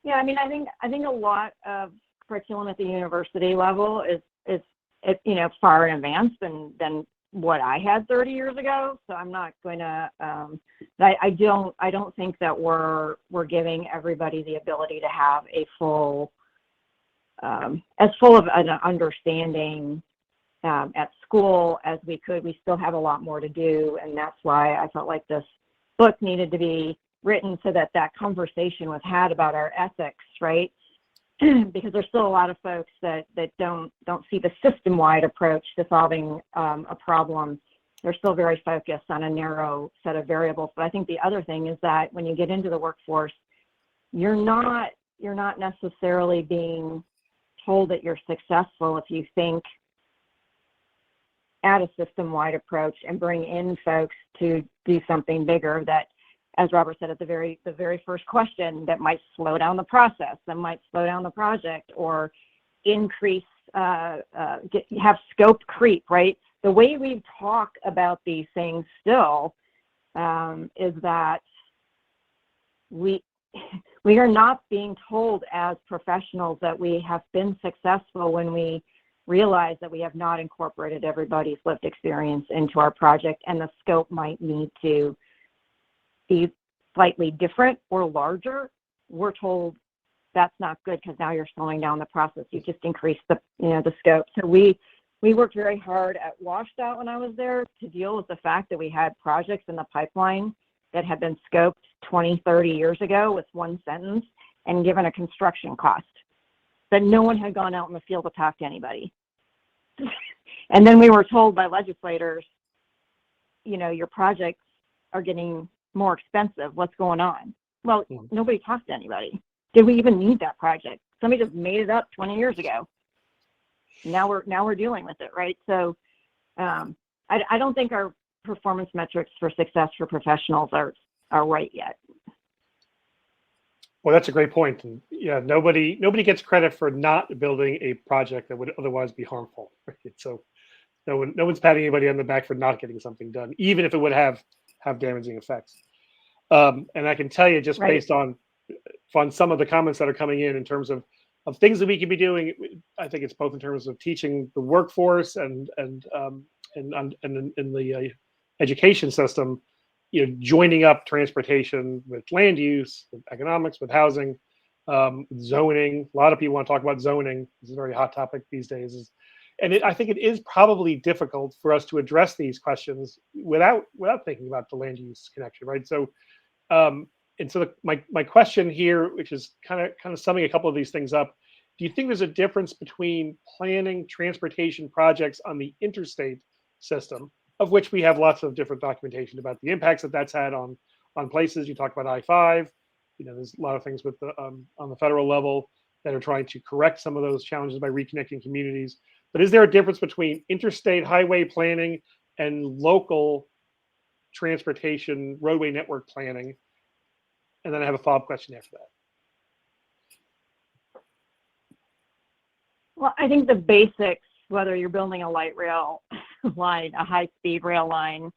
S4: Yeah, I mean, I think a lot of curriculum at the university level is far in advance than what I had 30 years ago. So I'm not going to. I don't think that we're giving everybody the ability to have a full, as full of an understanding at school as we could. We still have a lot more to do, and that's why I felt like this book needed to be written, so that conversation was had about our ethics, right? Because there's still a lot of folks that don't see the system-wide approach to solving a problem. They're still very focused on a narrow set of variables. But I think the other thing is that when you get into the workforce, you're not necessarily being told that you're successful if you think at a system-wide approach and bring in folks to do something bigger that, as Robert said at the very first question, that might slow down the process, that might slow down the project, or increase, have scope creep, right? The way we talk about these things still is that we are not being told as professionals that we have been successful when we realize that we have not incorporated everybody's lived experience into our project, and the scope might need to be slightly different or larger. We're told that's not good because now you're slowing down the process. You just increased the scope. So we worked very hard at WashDOT when I was there to deal with the fact that we had projects in the pipeline that had been scoped 20, 30 years ago with one sentence and given a construction cost, that no one had gone out in the field to talk to anybody. And then we were told by legislators, your projects are getting more expensive. What's going on? Well, nobody talked to anybody. Did we even need that project? Somebody just made it up 20 years ago. Now we're dealing with it, right? So I don't think our performance metrics for success for professionals are right yet.
S1: Well, that's a great point. And yeah, nobody gets credit for not building a project that would otherwise be harmful. Right? So no one's patting anybody on the back for not getting something done, even if it would have damaging effects. And I can tell you, just
S4: right.
S1: based on some of the comments that are coming in terms of things that we can be doing, I think it's both in terms of teaching the workforce and in the education system, joining up transportation with land use, with economics, with housing, zoning. A lot of people want to talk about zoning. It's a very hot topic these days. I think it is probably difficult for us to address these questions without thinking about the land use connection, right? So, my question here, which is kind of summing a couple of these things up, do you think there's a difference between planning transportation projects on the interstate system, of which we have lots of different documentation about the impacts that that's had on places? You talked about I-5. There's a lot of things with the on the federal level that are trying to correct some of those challenges by reconnecting communities. But is there a difference between interstate highway planning and local transportation roadway network planning? And then I have a follow-up question after that.
S4: Well, I think the basics, whether you're building a light rail line, a high-speed rail line,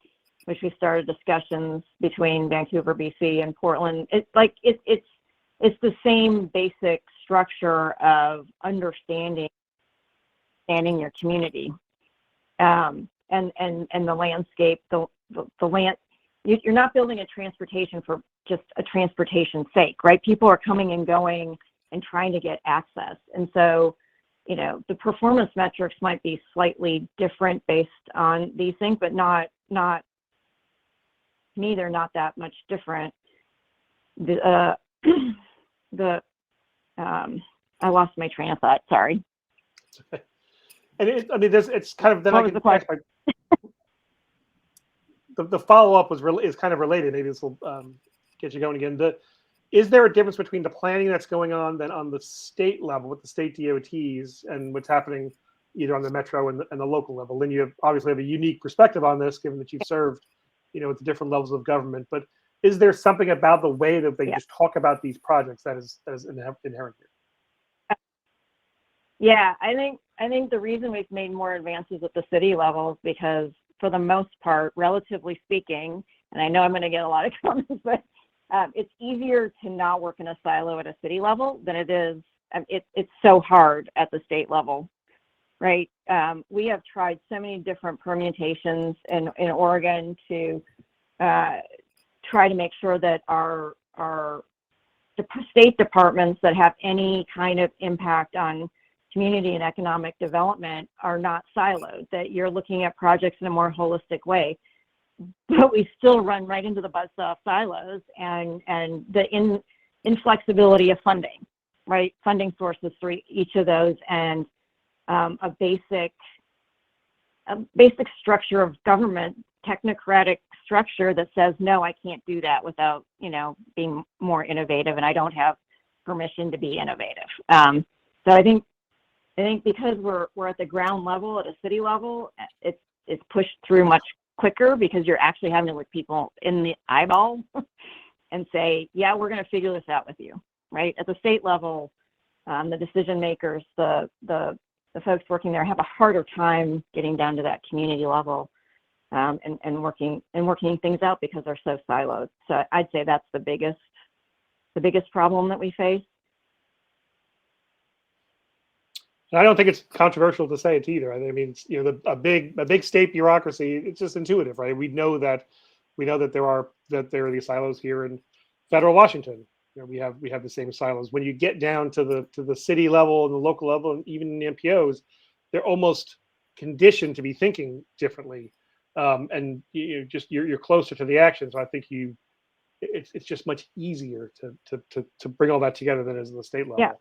S4: which we started discussions between Vancouver, BC, and Portland, it's the same basic structure of understanding your community, and the landscape, the land. You're not building a transportation for just a transportation's sake, right? People are coming and going and trying to get access, and so the performance metrics might be slightly different based on these things, but not to me, they're not that much different. I lost my train of thought. Sorry.
S1: And it's kind of then
S4: what was the question?
S1: The follow-up is kind of related. Maybe this will get you going again. Is there a difference between the planning that's going on then on the state level with the state DOTs and what's happening either on the metro and the local level? Lynn, you obviously have a unique perspective on this, given that you've served, at the different levels of government. But is there something about the way that they just talk about these projects that is inherent here?
S4: Yeah, I think the reason we've made more advances at the city level is because, for the most part, relatively speaking, and I know I'm going to get a lot of comments, but it's easier to not work in a silo at a city level than it is. It's so hard at the state level, right? We have tried so many different permutations in Oregon to try to make sure that our state departments that have any kind of impact on community and economic development are not siloed, that you're looking at projects in a more holistic way. But we still run right into the buzzsaw silos and the inflexibility of funding, right? Funding sources for each of those, and a basic structure of government, technocratic structure that says, no, I can't do that without, being more innovative, and I don't have permission to be innovative. So I think because we're at the ground level, at a city level, it's pushed through much quicker because you're actually having to look people in the eyeball and say, yeah, we're going to figure this out with you, right? At the state level, the decision makers, the folks working there have a harder time getting down to that community level and working things out because they're so siloed. So I'd say that's the biggest problem that we face.
S1: And I don't think it's controversial to say it either. I mean, a big state bureaucracy. It's just intuitive, right? We know that there are these silos here in federal Washington. We have the same silos. When you get down to the city level and the local level, and even in the MPOs, they're almost conditioned to be thinking differently. And you're closer to the action. So I think it's just much easier to bring all that together than it is at the state level.
S4: Yeah.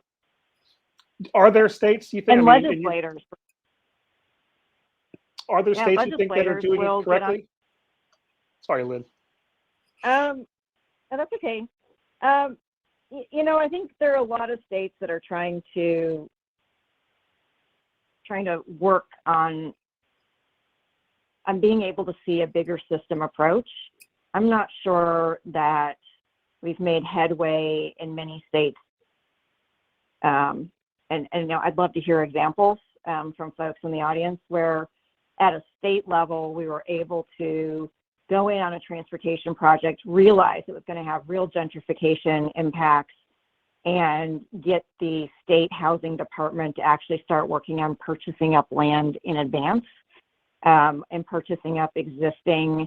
S1: Are there states you think?
S4: And legislators.
S1: Are there states you think that are doing it correctly? Sorry, Lynn.
S4: That's okay. I think there are a lot of states that are trying to work on being able to see a bigger system approach. I'm not sure that we've made headway in many states. And I'd love to hear examples from folks in the audience where at a state level we were able to go in on a transportation project, realize it was going to have real gentrification impacts, and get the state housing department to actually start working on purchasing up land in advance and purchasing up existing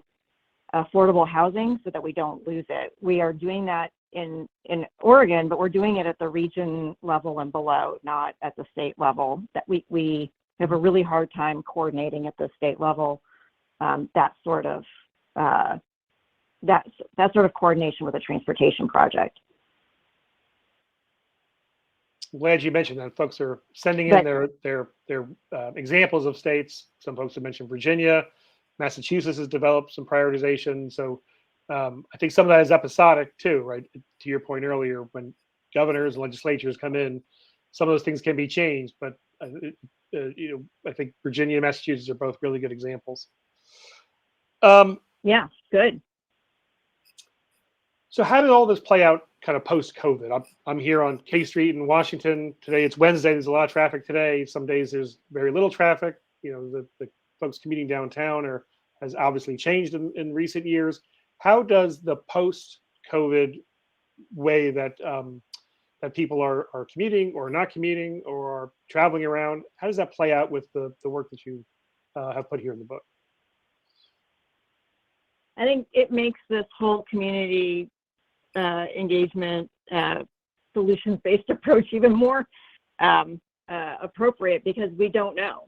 S4: affordable housing so that we don't lose it. We are doing that in Oregon, but we're doing it at the region level and below, not at the state level. That we have a really hard time coordinating at the state level. That sort of coordination with a transportation project.
S1: I'm glad you mentioned that. Folks are sending in their examples of states. Some folks have mentioned Virginia. Massachusetts has developed some prioritization. So I think some of that is episodic too, right? To your point earlier, when governors and legislatures come in, some of those things can be changed. But I think Virginia and Massachusetts are both really good examples.
S4: Yeah, good.
S1: So how did all this play out kind of post-COVID? I'm here on K Street in Washington. Today it's Wednesday. There's a lot of traffic today. Some days there's very little traffic. The folks commuting downtown has obviously changed in recent years. How does the post-COVID way that people are commuting or not commuting or are traveling around, how does that play out with the work that you have put here in the book?
S4: I think it makes this whole community engagement solutions-based approach even more appropriate, because we don't know,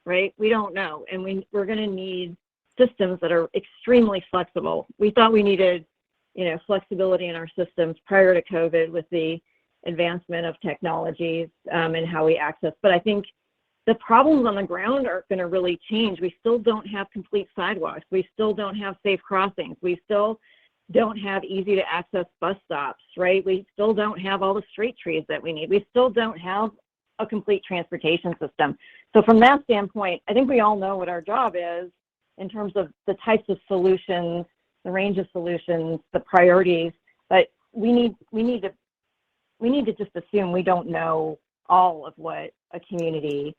S4: right? We don't know, and we're going to need systems that are extremely flexible. We thought we needed, flexibility in our systems prior to COVID with the advancement of technologies and how we access. But I think the problems on the ground aren't going to really change. We still don't have complete sidewalks. We still don't have safe crossings. We still don't have easy to access bus stops, right? We still don't have all the street trees that we need. We still don't have a complete transportation system. So from that standpoint, I think we all know what our job is in terms of the types of solutions, the range of solutions, the priorities, but we need to just assume we don't know all of what a community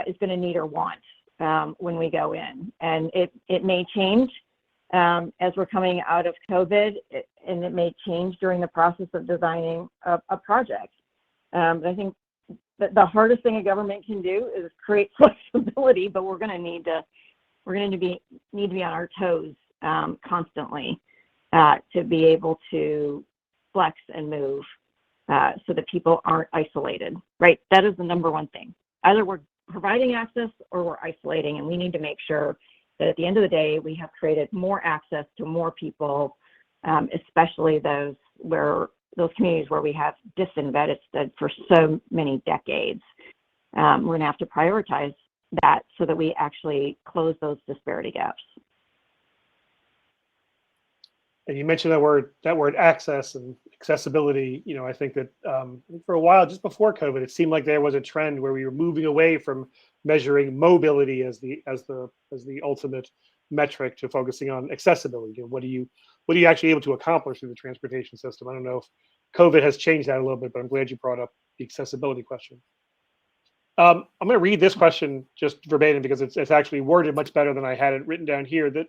S4: is going to need or want when we go in. And it may change as we're coming out of COVID, and it may change during the process of designing a project. But I think that the hardest thing a government can do is create flexibility, but we're going to need to be on our toes constantly to be able to flex and move so that people aren't isolated, right? That is the number one thing. Either we're providing access or we're isolating, and we need to make sure that at the end of the day, we have created more access to more people, especially those communities where we have disinvested for so many decades. We're going to have to prioritize that so that we actually close those disparity gaps.
S1: And you mentioned that word access and accessibility. I think that for a while, just before COVID, it seemed like there was a trend where we were moving away from measuring mobility as the ultimate metric to focusing on accessibility. What are you actually able to accomplish through the transportation system? I don't know if COVID has changed that a little bit, but I'm glad you brought up the accessibility question. I'm going to read this question just verbatim because it's actually worded much better than I had it written down here. That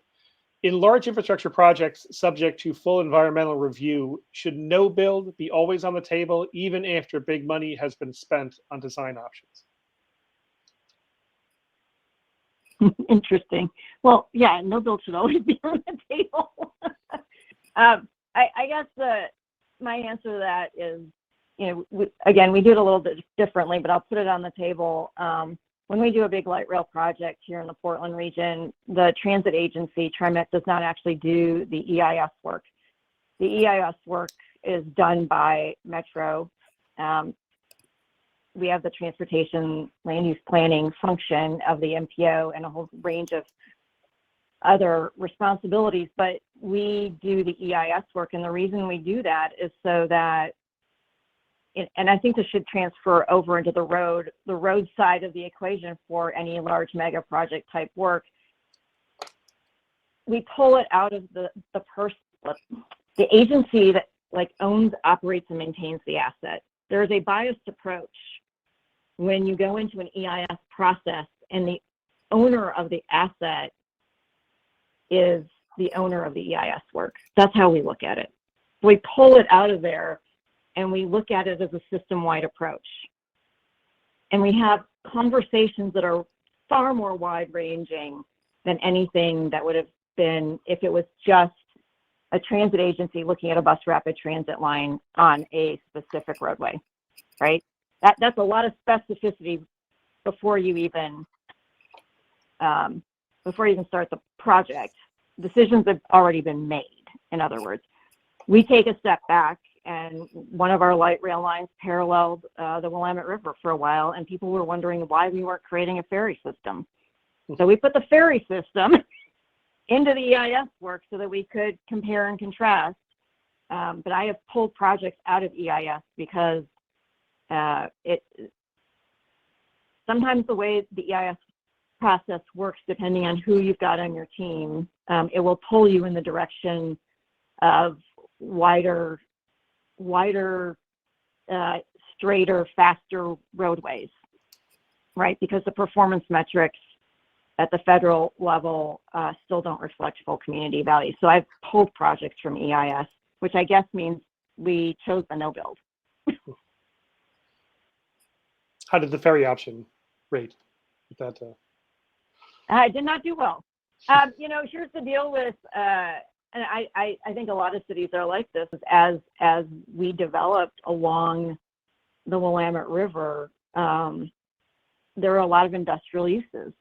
S1: in large infrastructure projects subject to full environmental review, should no build be always on the table, even after big money has been spent on design options?
S4: Interesting. Well, yeah, no build should always be on the table. I guess my answer to that is, we do it a little bit differently, but I'll put it on the table. When we do a big light rail project here in the Portland region, the transit agency, TriMet, does not actually do the EIS work. The EIS work is done by Metro. We have the transportation land use planning function of the MPO and a whole range of other responsibilities, but we do the EIS work. And the reason we do that is so that, and I think this should transfer over into the road side of the equation for any large mega project type work. We pull it out of the agency that owns, operates, and maintains the asset. There is a biased approach when you go into an EIS process and the owner of the asset is the owner of the EIS work. That's how we look at it. We pull it out of there and we look at it as a system-wide approach. And we have conversations that are far more wide-ranging than anything that would have been if it was just a transit agency looking at a bus rapid transit line on a specific roadway, right? That's a lot of specificity before you even start the project. Decisions have already been made. In other words, we take a step back, and one of our light rail lines paralleled the Willamette River for a while, and people were wondering why we weren't creating a ferry system. So we put the ferry system into the EIS work so that we could compare and contrast. But I have pulled projects out of EIS because sometimes the way the EIS process works, depending on who you've got on your team, it will pull you in the direction of wider, straighter, faster roadways, right? Because the performance metrics at the federal level still don't reflect full community value. So I've pulled projects from EIS, which I guess means we chose the no build.
S1: How did the ferry option rate with that?
S4: I did not do well. Here's the deal with, and I think a lot of cities are like this, as we developed along the Willamette River, there are a lot of industrial uses,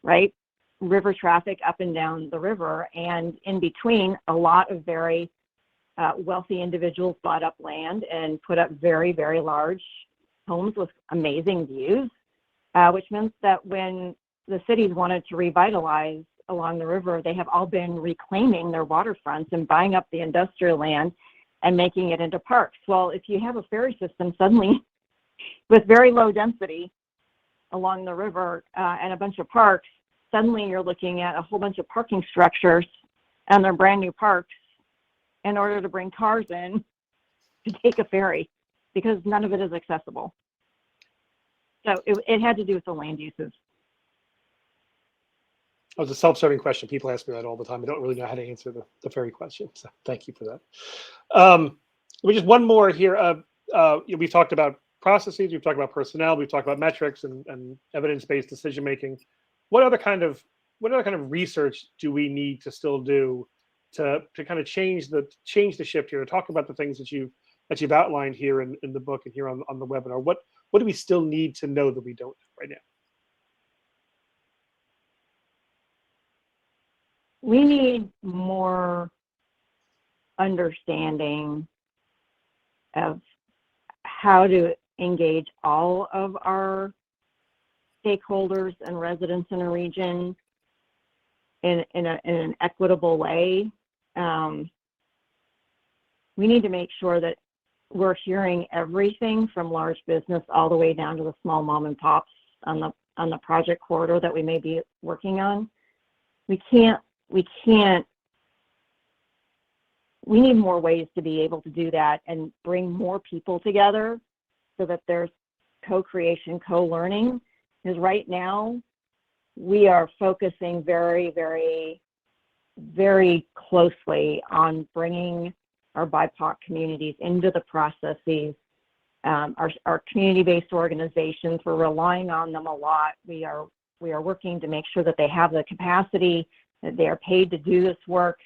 S4: right? River traffic up and down the river, and in between, a lot of very wealthy individuals bought up land and put up very, very large homes with amazing views, which meant that when the cities wanted to revitalize along the river, they have all been reclaiming their waterfronts and buying up the industrial land and making it into parks. Well, if you have a ferry system suddenly with very low density along the river and a bunch of parks, suddenly you're looking at a whole bunch of parking structures, and they're brand new parks, in order to bring cars in to take a ferry, because none of it is accessible. So it had to do with the land uses.
S1: It was a self-serving question. People ask me that all the time. I don't really know how to answer the ferry question. So thank you for that. Just one more here. We've talked about processes. We've talked about personnel. We've talked about metrics and evidence-based decision-making. What other kind of research do we need to still do to kind of change the shift here? To talk about the things that you've outlined here in the book and here on the webinar. What do we still need to know that we don't know right now?
S4: We need more understanding of how to engage all of our stakeholders and residents in a region in an equitable way. We need to make sure that we're hearing everything from large business all the way down to the small mom and pops on the project corridor that we may be working on. We need more ways to be able to do that and bring more people together so that there's co-creation, co-learning. Because right now we are focusing very, very, very closely on bringing our BIPOC communities into the processes. Our community-based organizations, we're relying on them a lot. We are working to make sure that they have the capacity, that they are paid to do this work,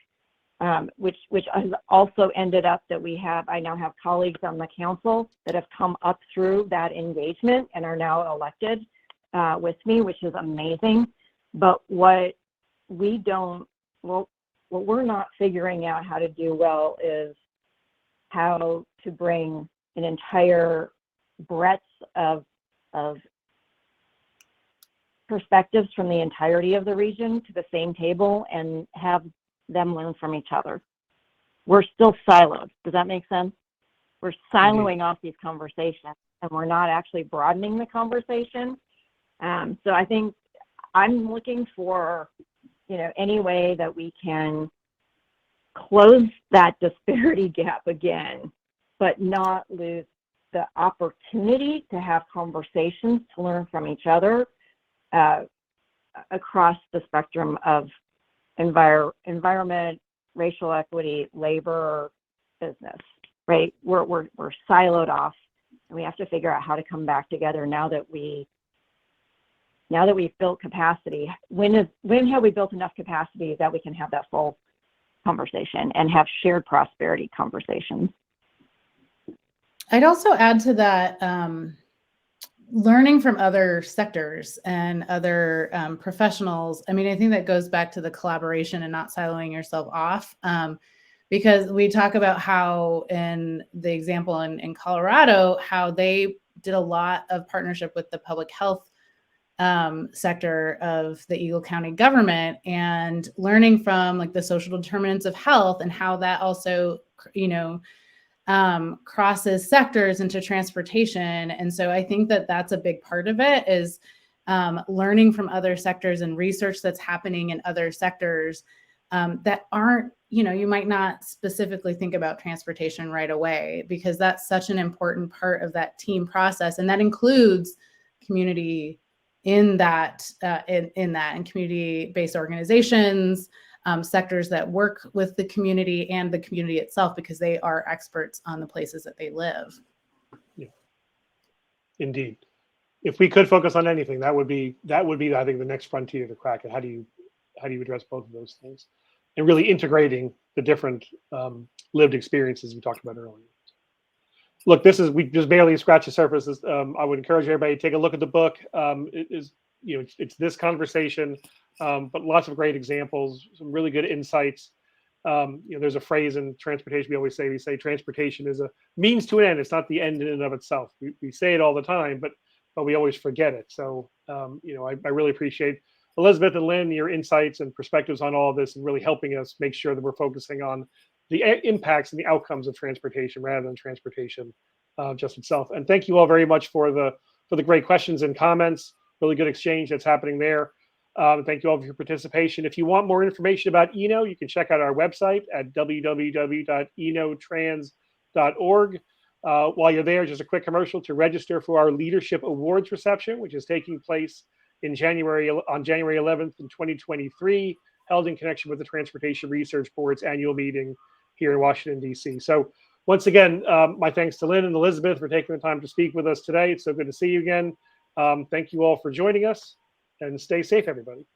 S4: which has also ended up that I now have colleagues on the council that have come up through that engagement and are now elected with me, which is amazing. But what we're not figuring out how to do well is how to bring an entire breadth of perspectives from the entirety of the region to the same table and have them learn from each other. We're still siloed. Does that make sense? We're siloing off these conversations, and we're not actually broadening the conversation. So I think I'm looking for, any way that we can close that disparity gap again, but not lose the opportunity to have conversations, to learn from each other across the spectrum of environment, racial equity, labor, business, right? We're siloed off, and we have to figure out how to come back together now that we've built capacity. When have we built enough capacity that we can have that full conversation and have shared prosperity conversations.
S3: I'd also add to that, learning from other sectors and other professionals. I mean, I think that goes back to the collaboration and not siloing yourself off. Because we talk about how in the example in Colorado, how they did a lot of partnership with the public health sector of the Eagle County government, and learning from like the social determinants of health and how that also, crosses sectors into transportation. And so I think that that's a big part of it, is learning from other sectors and research that's happening in other sectors that aren't, you might not specifically think about transportation right away, because that's such an important part of that team process. And that includes community in that, and community-based organizations, sectors that work with the community and the community itself, because they are experts on the places that they live.
S1: Yeah. Indeed. If we could focus on anything, that would be, I think, the next frontier to crack. And how do you address both of those things, and really integrating the different lived experiences we talked about earlier. Look, we just barely scratched the surface. I would encourage everybody to take a look at the book. It's this conversation, but lots of great examples, some really good insights. There's a phrase in transportation we say transportation is a means to an end. It's not the end in and of itself. We say it all the time, but we always forget it. So, I really appreciate Elizabeth and Lynn, your insights and perspectives on all of this, and really helping us make sure that we're focusing on the impacts and the outcomes of transportation rather than transportation just itself. And thank you all very much for the great questions and comments. Really good exchange that's happening there. Thank you all for your participation. If you want more information about Eno, you can check out our website at www.enotrans.org. While you're there, just a quick commercial to register for our Leadership Awards reception, which is taking place on January 11th in 2023, held in connection with the Transportation Research Board's annual meeting here in Washington, D.C. So once again, my thanks to Lynn and Elizabeth for taking the time to speak with us today. It's so good to see you again. Thank you all for joining us, and stay safe, everybody.